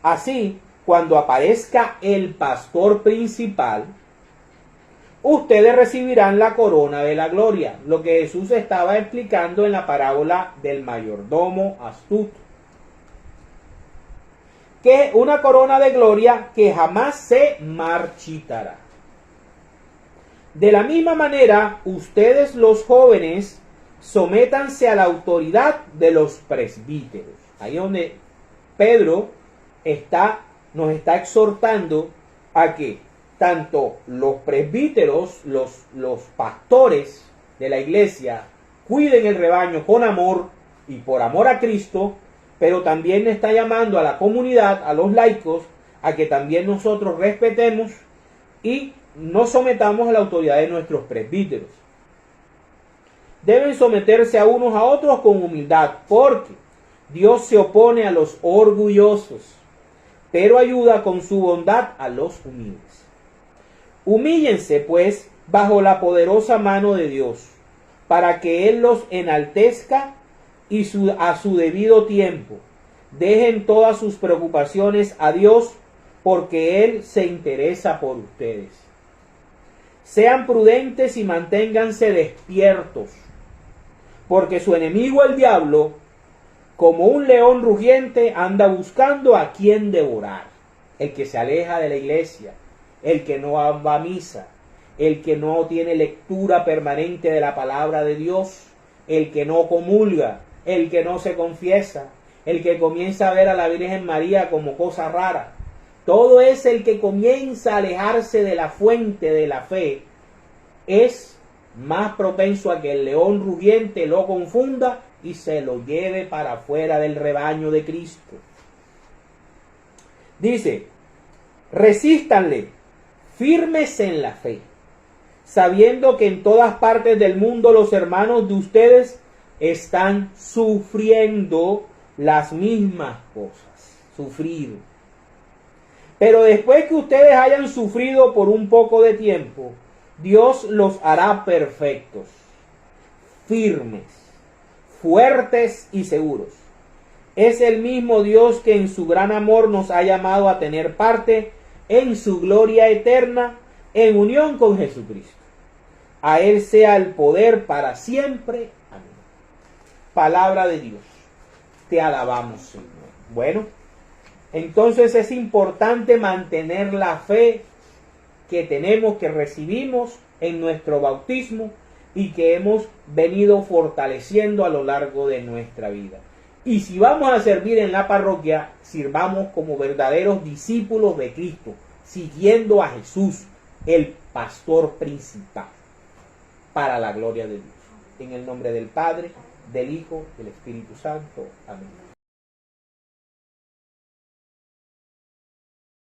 Así, cuando aparezca el pastor principal, ustedes recibirán la corona de la gloria, lo que Jesús estaba explicando en la parábola del mayordomo astuto. Que una corona de gloria que jamás se marchitará. De la misma manera, ustedes los jóvenes, sométanse a la autoridad de los presbíteros. Ahí es donde Pedro nos está exhortando a que tanto los presbíteros, los pastores de la iglesia, cuiden el rebaño con amor y por amor a Cristo, pero también está llamando a la comunidad, a los laicos, a que también nosotros respetemos y nos sometamos a la autoridad de nuestros presbíteros. Deben someterse a unos a otros con humildad, porque Dios se opone a los orgullosos, pero ayuda con su bondad a los humildes. Humíllense, pues, bajo la poderosa mano de Dios, para que Él los enaltezca y a su debido tiempo. Dejen todas sus preocupaciones a Dios, porque Él se interesa por ustedes. Sean prudentes y manténganse despiertos, porque su enemigo el diablo, como un león rugiente, anda buscando a quien devorar. El que se aleja de la iglesia, el que no va a misa, el que no tiene lectura permanente de la palabra de Dios, el que no comulga, el que no se confiesa, el que comienza a ver a la Virgen María como cosa rara. Todo es el que comienza a alejarse de la fuente de la fe, es más propenso a que el león rugiente lo confunda y se lo lleve para fuera del rebaño de Cristo. Dice, resístanle, firmes en la fe, sabiendo que en todas partes del mundo los hermanos de ustedes están sufriendo las mismas cosas. Sufrir. Pero después que ustedes hayan sufrido por un poco de tiempo, Dios los hará perfectos, firmes, fuertes y seguros. Es el mismo Dios que en su gran amor nos ha llamado a tener parte en su gloria eterna en unión con Jesucristo. A Él sea el poder para siempre. Amén. Palabra de Dios. Te alabamos, Señor. Bueno, entonces es importante mantener la fe que tenemos, que recibimos en nuestro bautismo y que hemos venido fortaleciendo a lo largo de nuestra vida. Y si vamos a servir en la parroquia, sirvamos como verdaderos discípulos de Cristo, siguiendo a Jesús, el pastor principal, para la gloria de Dios. En el nombre del Padre, del Hijo, del Espíritu Santo. Amén.